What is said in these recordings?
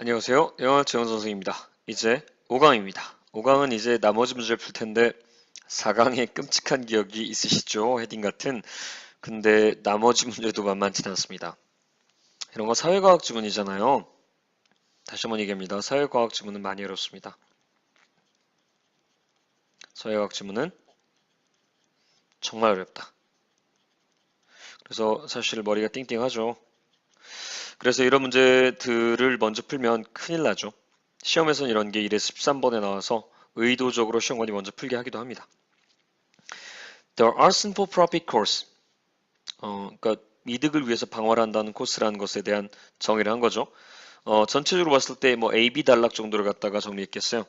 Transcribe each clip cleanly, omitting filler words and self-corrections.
안녕하세요. 영어 재원 선생입니다. 이제 5강입니다. 5강은 이제 나머지 문제를 풀 텐데 4강에 끔찍한 기억이 있으시죠? 헤딩 같은. 근데 나머지 문제도 만만치 않습니다. 이런 거 사회과학 지문이잖아요. 다시 한번 얘기합니다. 사회과학 지문은 많이 어렵습니다. 사회과학 지문은 정말 어렵다. 그래서 사실 머리가 띵띵하죠. 그래서 이런 문제들을 먼저 풀면 큰일 나죠. 시험에서는 이런 게 1에서 13번에 나와서 의도적으로 시험관이 먼저 풀게 하기도 합니다. The Arson for Profit Course. 그러니까 이득을 위해서 방어를 한다는 코스라는 것에 대한 정의를 한 거죠. 전체적으로 봤을 때 뭐 A, B 단락 정도를 갖다가 정리했겠어요.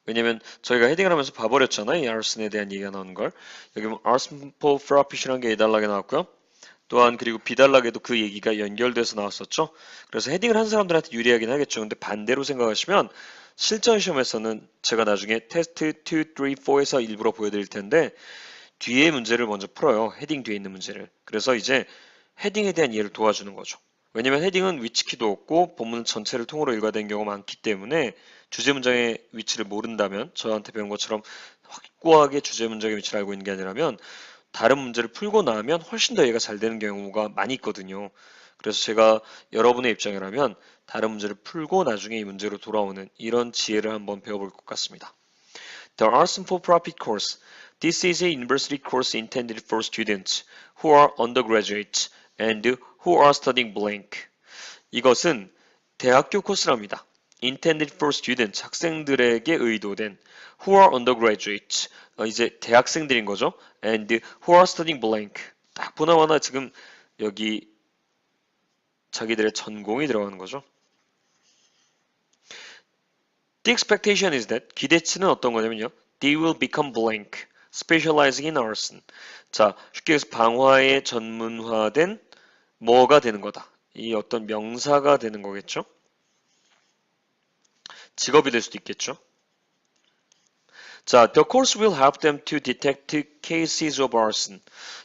왜냐면 저희가 헤딩을 하면서 봐버렸잖아요. 이 Arson에 대한 얘기가 나오는 걸. 여기 뭐 Arson for Profit이라는 게 A 단락에 나왔고요. 또한 그리고 B 단락에도 그 얘기가 연결돼서 나왔었죠. 그래서 헤딩을 한 사람들한테 유리하긴 하겠죠. 근데 반대로 생각하시면 실전 시험에서는 제가 나중에 테스트 2, 3, 4에서 일부러 보여드릴 텐데 뒤에 문제를 먼저 풀어요. 헤딩 뒤에 있는 문제를. 그래서 이제 헤딩에 대한 이해를 도와주는 거죠. 왜냐면 헤딩은 위치키도 없고 본문 전체를 통으로 읽어야 되는 경우가 많기 때문에 주제 문장의 위치를 모른다면 저한테 배운 것처럼 확고하게 주제 문장의 위치를 알고 있는 게 아니라면 다른 문제를 풀고 나면 훨씬 더 이해가 잘 되는 경우가 많이 있거든요. 그래서 제가 여러분의 입장이라면 다른 문제를 풀고 나중에 이 문제로 돌아오는 이런 지혜를 한번 배워볼 것 같습니다. The Arts for Profit course. This is a university course intended for students who are undergraduates and who are studying blank. 이것은 대학교 코스랍니다. Intended for students, 학생들에게 의도된 who are undergraduates, 이제 대학생들인 거죠. And who are studying blank. 딱 보나마나 지금 여기 자기들의 전공이 들어가는 거죠. The expectation is that 기대치는 어떤 거냐면요. They will become blank, specializing in arson. 자, 쉽게 해서 방화에 전문화된 뭐가 되는 거다. 이 어떤 명사가 되는 거겠죠. 직업이 될 수도 있겠죠. 자, the course will help them to detect cases of arson.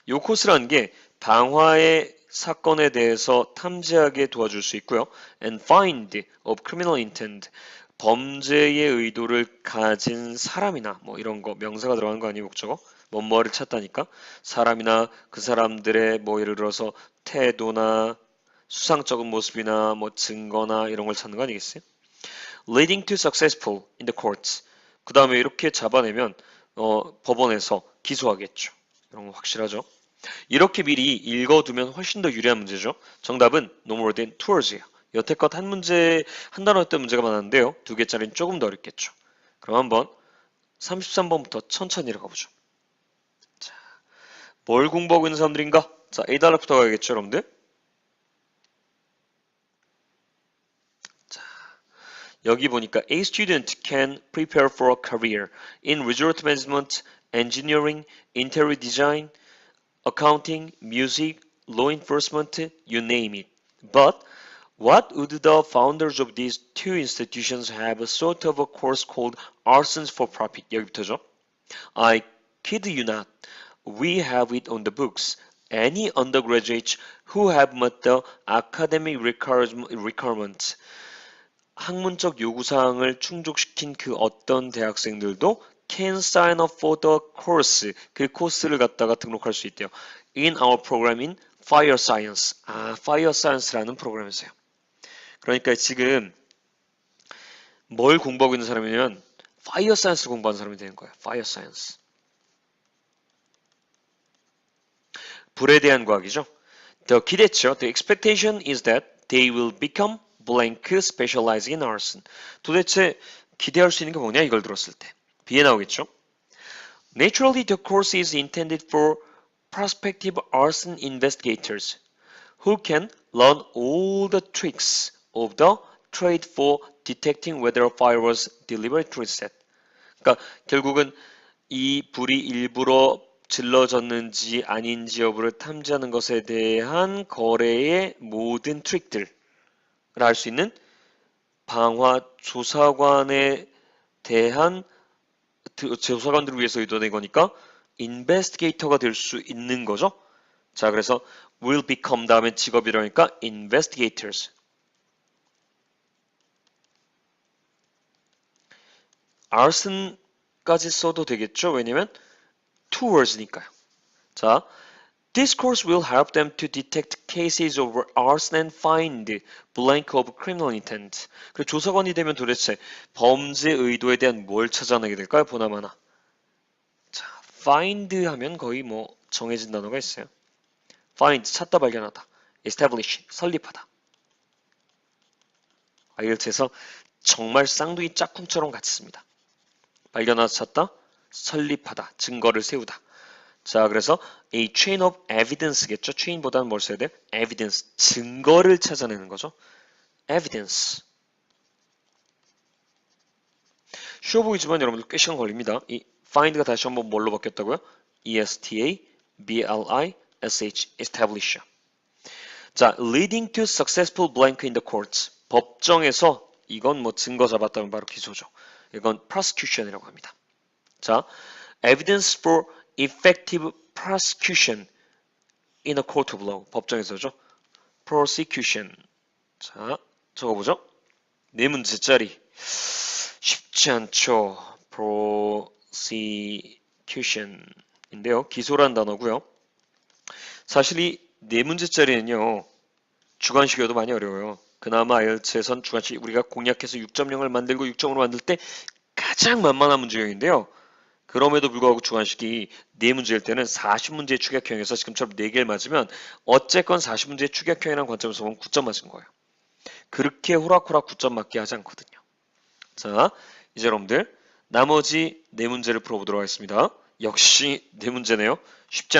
이 코스라는 게 방화의 사건에 대해서 탐지하게 도와줄 수 있고요. And find of criminal intent. 범죄의 의도를 가진 사람이나 뭐 이런 거 명사가 들어가는 거 아니에요, 목적어? 뭐뭐를 찾다니까 사람이나 그 사람들의 뭐 예를 들어서 태도나 수상쩍은 모습이나 뭐 증거나 이런 걸 찾는 거 아니겠어요? Leading to successful in the courts. 그 다음에 이렇게 잡아내면 법원에서 기소하겠죠. 이런 거 확실하죠. 이렇게 미리 읽어두면 훨씬 더 유리한 문제죠. 정답은 no more than towards예요. 여태껏 한 문제, 한 단어였던 문제가 많았는데요. 두 개짜리는 조금 더 어렵겠죠. 그럼 한번 33번부터 천천히 읽어보죠. 자, 뭘 공부하고 있는 사람들인가? 자, A 단락부터 가야겠죠, 여러분들? 자, 여기 보니까 A student can prepare for a career in resort management, engineering, interior design, accounting, music, law enforcement, you name it. But what would the founders of these two institutions have a sort of a course called Arsons for Profit? 여기부터죠. I kid you not. We have it on the books. Any undergraduates who have met the academic requirements, 학문적 요구사항을 충족시킨 그 어떤 대학생들도 can sign up for the course. 그 코스를 갖다가 등록할 수 있대요. In our program in Fire Science. Fire Science라는 프로그램에서요. 그러니까 지금 뭘 공부하고 있는 사람이냐면 Fire Science를 공부하는 사람이 되는 거예요. Fire Science. 불에 대한 과학이죠. The 기대치요. The expectation is that they will become blank specializing in arson. 도대체 기대할 수 있는 게 뭐냐 이걸 들었을 때. B에 나오겠죠. Naturally, the course is intended for prospective arson investigators who can learn all the tricks of the trade for detecting whether a fire was deliberately set. 그러니까 결국은 이 불이 일부러 질러졌는지 아닌지 여부를 탐지하는 것에 대한 거래의 모든 트릭들을 알 수 있는 방화 조사관에 대한 조사관들을 위해서 의도된 거니까 investigator가 될 수 있는 거죠. 자, 그래서 will become 다음에 직업이라니까 investigators. arson까지 써도 되겠죠? 왜냐면 two words니까요. 자, this course will help them to detect cases of arson and find blank of criminal intent. 그 조사관이 되면 도대체 범죄 의도에 대한 뭘 찾아내게 될까요? 보나마나. 자, find 하면 거의 뭐 정해진 단어가 있어요. find, 찾다 발견하다. establish, 설립하다. IELTS에서 정말 쌍둥이 짝꿍처럼 같이 씁니다. 발견하다, 찾다, 설립하다, 증거를 세우다. 자, 그래서 a chain of evidence겠죠. chain보다는 뭘 써야 돼? evidence, 증거를 찾아내는 거죠. evidence. 쉬워 보이지만 여러분들 꽤 시간 걸립니다. 이 find가 다시 한번 뭘로 바뀌었다고요? establish, establish. 자, leading to successful blank in the courts. 법정에서 이건 뭐 증거 잡았다면 바로 기소죠. 이건 prosecution이라고 합니다. 자, evidence for effective prosecution in a court of law. 법정에서죠. prosecution. 자, 적어보죠. 네 문제짜리. 쉽지 않죠. prosecution인데요. 기소란 단어고요. 사실 이 네 문제짜리는요. 주관식이어도 많이 어려워요. 그나마 IELTS에선 주관식 우리가 공략해서 6.0을 만들고 6.5로 만들 때 가장 만만한 문제형인데요. 그럼에도 불구하고 주관식이 4문제일 때는 40문제의 추격형에서 지금처럼 4개를 맞으면 어쨌건 40문제의 추격형이라는 관점에서 보면 9점 맞은 거예요. 그렇게 호락호락 9점 맞게 하지 않거든요. 자, 이제 여러분들 나머지 4문제를 풀어보도록 하겠습니다. 역시 4문제네요. 쉽지 않